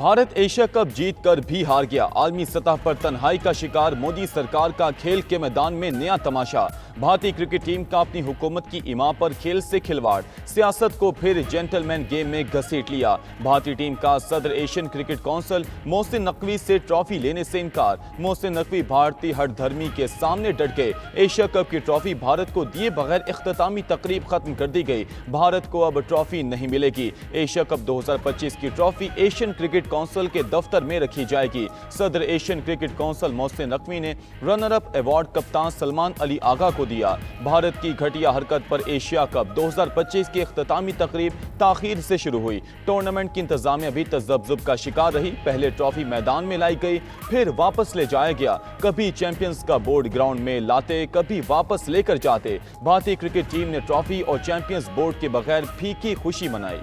Bharat Asia cup जीत कर भी हार गया। आलमी सतह पर तन्हाई का शिकार मोदी सरकार का खेल के मैदान में नया तमाशा। भारतीय क्रिकेट टीम का अपनी हुकूमत की इमाम पर खेल से खिलवाड़, सियासत को फिर जेंटलमैन गेम में घसीट लिया। भारतीय टीम का सदर Asian cricket council Mohsin Naqvi से ट्रॉफी लेने से इनकार। मोहसिन नकवी भारतीय हठधर्मी के सामने डट गए। एशिया कप की ट्रॉफी भारत को दिए बगैर इख्तितामी तकरीब खत्म कर दी गई। भारत को अब ट्रॉफी नहीं मिलेगी। एशिया कप 2025 की ट्रॉफी एशियन क्रिकेट काउंसिल के दफ्तर में रखी जाएगी। सदर Asian cricket council Mohsin Naqvi ने रनर अप अवार्ड कप्तान सलमान अली आगा को दिया। भारत की घटिया हरकत पर एशिया कप 2025 की इख्तितामी तकरीब ताखीर से शुरू हुई। टूर्नामेंट की इंतजामिया भी तजब्जुब का शिकार रही। पहले ट्रॉफी मैदान में लाई गई, फिर वापस ले जाया गया। कभी चैंपियंस का बोर्ड ग्राउंड में लाते, कभी वापस लेकर जाते। भारतीय क्रिकेट टीम ने ट्रॉफी और चैंपियंस बोर्ड के बगैर फीकी खुशी मनाई।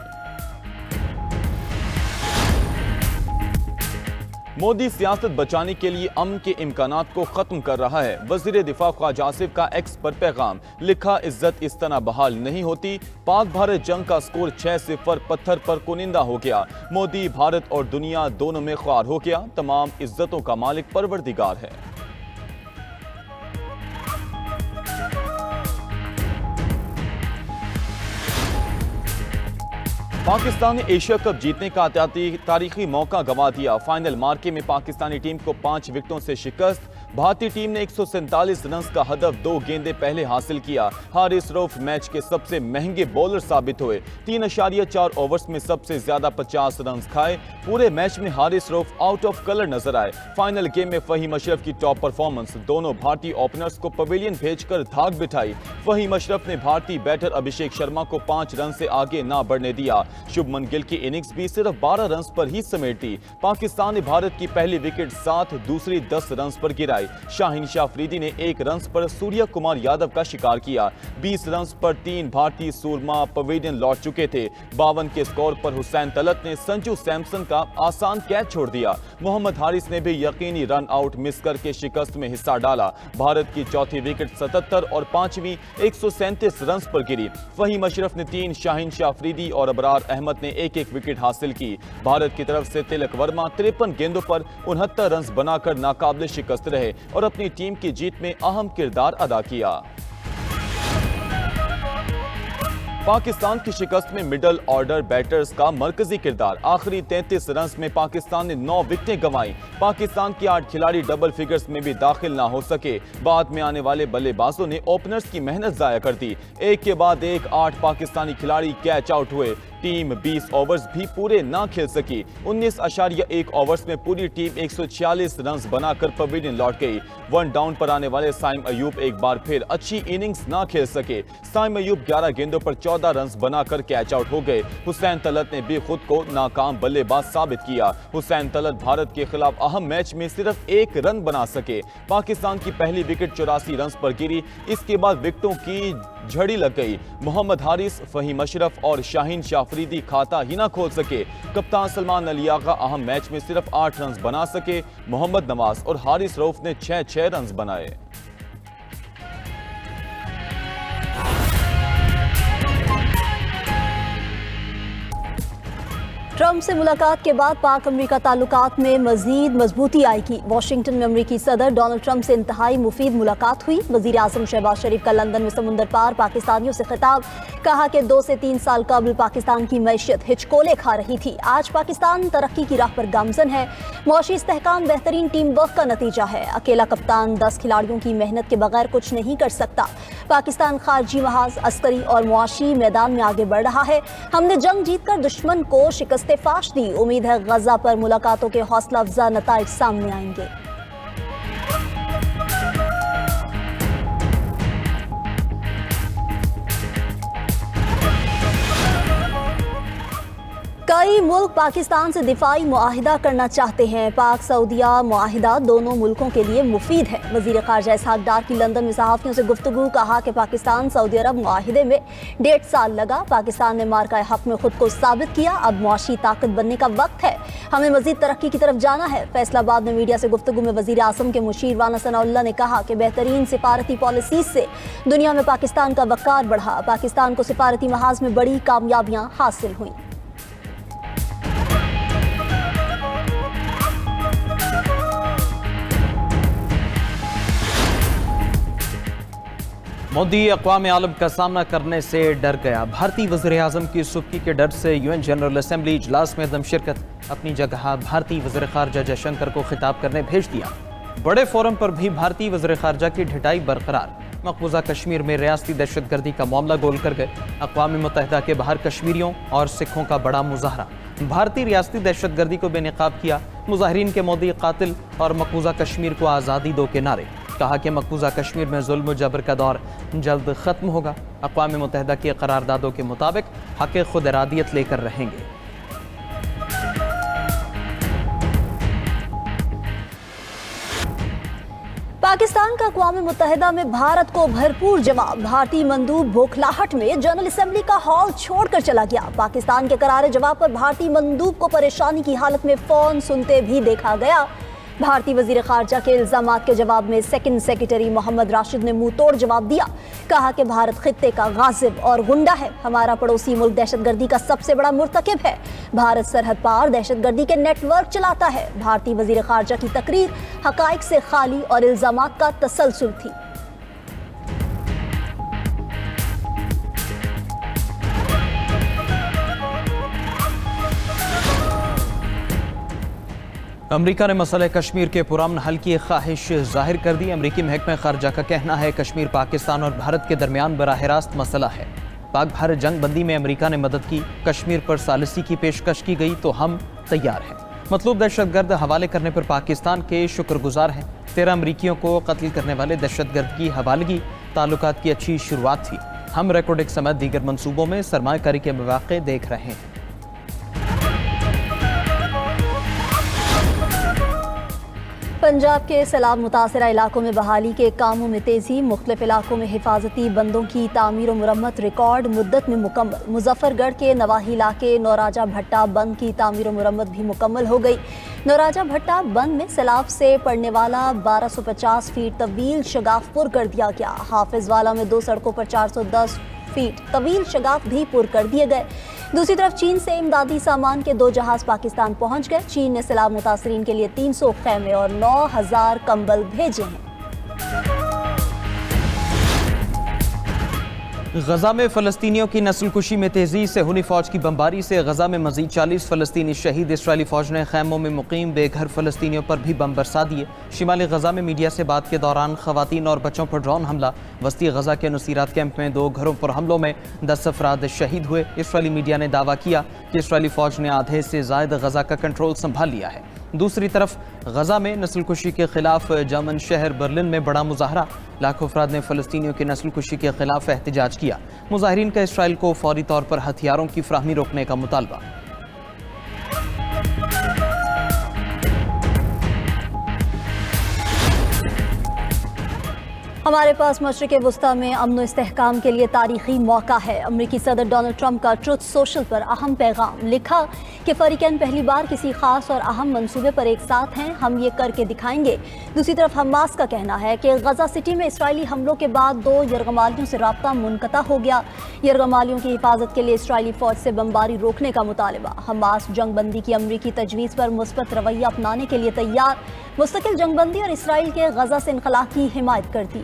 मोदी सियासत बचाने के लिए अमन के इम्कानात को खत्म कर रहा है। वजीर दिफा ख्वाजा आसिफ का एक्स पर पैगाम लिखा, इज्जत इस तरह बहाल नहीं होती। पाक भारत जंग का स्कोर 6-0 पत्थर पर कुनिंदा हो गया। मोदी भारत और दुनिया दोनों में ख्वार हो गया। तमाम इज्जतों का मालिक परवरदिगार है। पाकिस्तान ने एशिया कप जीतने का तारीखी मौका गंवा दिया। फाइनल मार्के में पाकिस्तानी टीम को 5 विकेटों से शिकस्त। भारतीय टीम ने 147 रन का हदफ 2 गेंदें पहले हासिल किया। हारिस रऊफ मैच के सबसे महंगे बॉलर साबित हुए। 3.4 ओवर्स में सबसे ज्यादा 50 रन खाए। पूरे मैच में Haris Rauf out of colour नजर आए। फाइनल गेम में फहीम अशरफ की टॉप परफॉर्मेंस। दोनों भारतीय ओपनर्स को पवेलियन भेजकर धाक बिठाई। फहीम अशरफ ने भारतीय बैटर अभिषेक शर्मा को 5 रन से आगे ना बढ़ने दिया। शुभमन गिल की इनिंग्स भी सिर्फ 12 रन पर ही समेट दी। पाकिस्तान ने भारत की पहली विकेट 7, दूसरी 10 रन पर गिराई। शाहीन शाह अफरीदी ने 1 रन पर सूर्य कुमार यादव का शिकार किया। 20 रन पर 3 भारतीय सूरमा पवेलियन लौट चुके थे। 52 के स्कोर पर हुसैन तलत ने संजू सैमसन का आसान कैच छोड़ दिया। मोहम्मद हारिस ने भी यकीनी रन आउट मिस करके शिकस्त में हिस्सा डाला। भारत की चौथी विकेट 77 और 5वीं 137 रन पर गिरी। फहीम अशरफ ने 3, शाहीन शाह अफरीदी और अबरार अहमद ने 1-1 विकेट हासिल की। भारत की तरफ से तिलक वर्मा 53 गेंदों पर 69 रन बनाकर नाकाबिल शिकस्त रहे और अपनी टीम की जीत में अहम किरदार अदा किया। पाकिस्तान की शिकस्त में मिडल ऑर्डर बैटर्स का मरकजी किरदार। आखिरी 33 रन में पाकिस्तान ने 9 विकेटें गंवाई। पाकिस्तान के 8 खिलाड़ी डबल फिगर्स में भी दाखिल ना हो सके। बाद में आने वाले बल्लेबाजों ने ओपनर्स की मेहनत जाया कर दी। एक के बाद एक 8 पाकिस्तानी खिलाड़ी कैच आउट हुए। टीम 20 ओवर्स भी पूरे ना खेल सकी। 19.1 ओवर्स में पूरी टीम 146 रन बनाकर पवेलियन लौट गई। 1 डाउन पर आने वाले साइम अयूब एक बार फिर अच्छी इनिंग्स ना खेल सके। साइम अयूब 11 गेंदों पर 14 रन बनाकर कैच आउट हो गए। हुसैन तलत ने भी खुद को नाकाम बल्लेबाज साबित किया। हुसैन तलत भारत के खिलाफ अहम मैच में सिर्फ 1 रन बना सके। पाकिस्तान की पहली विकेट 84 रन पर गिरी। इसके बाद विकेटों की झड़ी लग गई। मोहम्मद हारिस, फहीम अशरफ और शाहीन शाह अफरीदी खाता ही ना खोल सके। कप्तान सलमान अली आगा अहम मैच में सिर्फ 8 रन बना सके। मोहम्मद नवाज और हारिस रऊफ ने 6-6 रन बनाए। ट्रंप से मुलाकात के बाद पाक अमरीका ताल्लुकात में मजीद मजबूती आएगी। वाशिंगटन में अमरीकी सदर डोनाल्ड ट्रंप से इंतहाई मुफीद मुलाकात हुई। वजीर आजम शहबाज शरीफ का लंदन में समुंदर पार पाकिस्तानियों से खिताब। कहा कि 2 से 3 साल कबल पाकिस्तान की मैशियत हिचकोले खा रही थी। आज पाकिस्तान तरक्की की राह पर गामजन है। मुआशी इस्तेहकाम बेहतरीन टीम वर्क का नतीजा है। अकेला कप्तान 10 खिलाड़ियों की मेहनत के बगैर कुछ नहीं कर सकता। पाकिस्तान खारजी महाज, अस्करी और मुआशी मैदान में आगे बढ़ रहा है। हमने जंग जीतकर दुश्मन को शिकस्त फाश दी। उम्मीद है गजा पर मुलाकातों के हौसला अफजा नताइज सामने आएंगे। कई मुल्क पाकिस्तान से दिफाई मुआहिदा करना चाहते हैं। पाक सऊदिया मुआहिदा दोनों मुल्कों के लिए मुफीद है। वजीर खारजा इसहाक डार की लंदन में सहाफियों से गुफ्तगू। कहा कि पाकिस्तान सऊदी अरब मुआहिदे में 1.5 साल लगा। पाकिस्तान ने मार्का हक में खुद को साबित किया। अब मुआशी ताकत बनने का वक्त है। हमें मजीद तरक्की की तरफ जाना है। फैसलाबाद में मीडिया से गुफ्तगू में वजीर आजम के मुशीर वाना सनाउल्लाह ने कहा कि बेहतरीन सिफारती पॉलिसी से दुनिया में पाकिस्तान का वक़ार बढ़ा। पाकिस्तान को सिफारती महाज में बड़ी कामयाबियां हासिल हुई। مودی اقوام عالم کا سامنا کرنے سے ڈر گیا۔ بھارتی وزیر اعظم کی سبکی کے ڈر سے یو این جنرل اسمبلی اجلاس میں عدم شرکت۔ اپنی جگہ بھارتی وزیر خارجہ جے شنکر کو خطاب کرنے بھیج دیا۔ بڑے فورم پر بھی بھارتی وزیر خارجہ کی ڈھٹائی برقرار۔ مقبوضہ کشمیر میں ریاستی دہشت گردی کا معاملہ گول کر گئے۔ اقوام متحدہ کے باہر کشمیریوں اور سکھوں کا بڑا مظاہرہ۔ بھارتی ریاستی دہشت گردی کو بے نقاب کیا۔ مظاہرین کے مودی قاتل اور مقبوضہ کشمیر کو آزادی دو کے نعرے۔ کہا کہ مقبوضہ کشمیر میں ظلم و جبر کا دور جلد ختم ہوگا۔ اقوام متحدہ کی قراردادوں کے مطابق حق خود ارادیت لے کر رہیں گے۔ پاکستان کا اقوام متحدہ میں بھارت کو بھرپور جواب۔ بھارتی مندوب بھوکھلاہٹ میں جنرل اسمبلی کا ہال چھوڑ کر چلا گیا۔ پاکستان کے کرارے جواب پر بھارتی مندوب کو پریشانی کی حالت میں فون سنتے بھی دیکھا گیا۔ بھارتی وزیر خارجہ کے الزامات کے جواب میں سیکنڈ سیکرٹری محمد راشد نے منہ توڑ جواب دیا۔ کہا کہ بھارت خطے کا غاصب اور غنڈہ ہے۔ ہمارا پڑوسی ملک دہشت گردی کا سب سے بڑا مرتکب ہے۔ بھارت سرحد پار دہشت گردی کے نیٹ ورک چلاتا ہے۔ بھارتی وزیر خارجہ کی تقریر حقائق سے خالی اور الزامات کا تسلسل تھی۔ امریکہ نے مسئلہ کشمیر کے پرامن حل کی خواہش ظاہر کر دی۔ امریکی محکمہ خارجہ کا کہنا ہے کشمیر پاکستان اور بھارت کے درمیان براہ راست مسئلہ ہے۔ پاک بھارت جنگ بندی میں امریکہ نے مدد کی۔ کشمیر پر ثالثی کی پیشکش کی گئی تو ہم تیار ہیں۔ مطلوب دہشت گرد حوالے کرنے پر پاکستان کے شکر گزار ہیں۔ 13 امریکیوں کو قتل کرنے والے دہشت گرد کی حوالگی تعلقات کی اچھی شروعات تھی۔ ہم ریکارڈنگ سمیت دیگر منصوبوں میں سرمایہ کاری کے مواقع دیکھ رہے ہیں۔ پنجاب کے سیلاب متاثرہ علاقوں میں بحالی کے کاموں میں تیزی۔ مختلف علاقوں میں حفاظتی بندوں کی تعمیر و مرمت ریکارڈ مدت میں مکمل۔ مظفر گڑھ کے نواحی علاقے نوراجہ بھٹہ بند کی تعمیر و مرمت بھی مکمل ہو گئی۔ نوراجہ بھٹہ بند میں سیلاب سے پڑنے والا 1250 فیٹ طویل شگاف پر کر دیا گیا۔ حافظ والا میں 2 سڑکوں پر 410 فیٹ طویل شگاف بھی پر کر دیے گئے۔ دوسری طرف چین سے امدادی سامان کے 2 جہاز پاکستان پہنچ گئے۔ چین نے سیلاب متاثرین کے لیے 300 خیمے اور 9000 کمبل بھیجے ہیں۔ غزہ میں فلسطینیوں کی نسل کشی میں تیزی۔ صہیونی فوج کی بمباری سے غزہ میں مزید 40 فلسطینی شہید۔ اسرائیلی فوج نے خیموں میں مقیم بے گھر فلسطینیوں پر بھی بم برسا دیے۔ شمالی غزہ میں میڈیا سے بات کے دوران خواتین اور بچوں پر ڈرون حملہ۔ وسطی غزہ کے نصیرات کیمپ میں 2 گھروں پر حملوں میں 10 افراد شہید ہوئے۔ اسرائیلی میڈیا نے دعویٰ کیا کہ اسرائیلی فوج نے آدھے سے زائد غزہ کا کنٹرول سنبھال لیا ہے۔ دوسری طرف غزہ میں نسل کشی کے خلاف جرمن شہر برلن میں بڑا مظاہرہ۔ لاکھوں افراد نے فلسطینیوں کی نسل کشی کے خلاف احتجاج کیا۔ مظاہرین کا اسرائیل کو فوری طور پر ہتھیاروں کی فراہمی روکنے کا مطالبہ۔ ہمارے پاس مشرق وسطیٰ میں امن و استحکام کے لیے تاریخی موقع ہے۔ امریکی صدر ڈونلڈ ٹرمپ کا ٹروتھ سوشل پر اہم پیغام۔ لکھا کہ فریقین پہلی بار کسی خاص اور اہم منصوبے پر ایک ساتھ ہیں۔ ہم یہ کر کے دکھائیں گے۔ دوسری طرف حماس کا کہنا ہے کہ غزہ سٹی میں اسرائیلی حملوں کے بعد 2 یرغمالیوں سے رابطہ منقطع ہو گیا۔ یرغمالیوں کی حفاظت کے لیے اسرائیلی فوج سے بمباری روکنے کا مطالبہ۔ حماس جنگ بندی کی امریکی تجویز پر مثبت رویہ اپنانے کے لیے تیار۔ مستقل جنگ بندی اور اسرائیل کے غزہ سے انخلا کی حمایت کرتی۔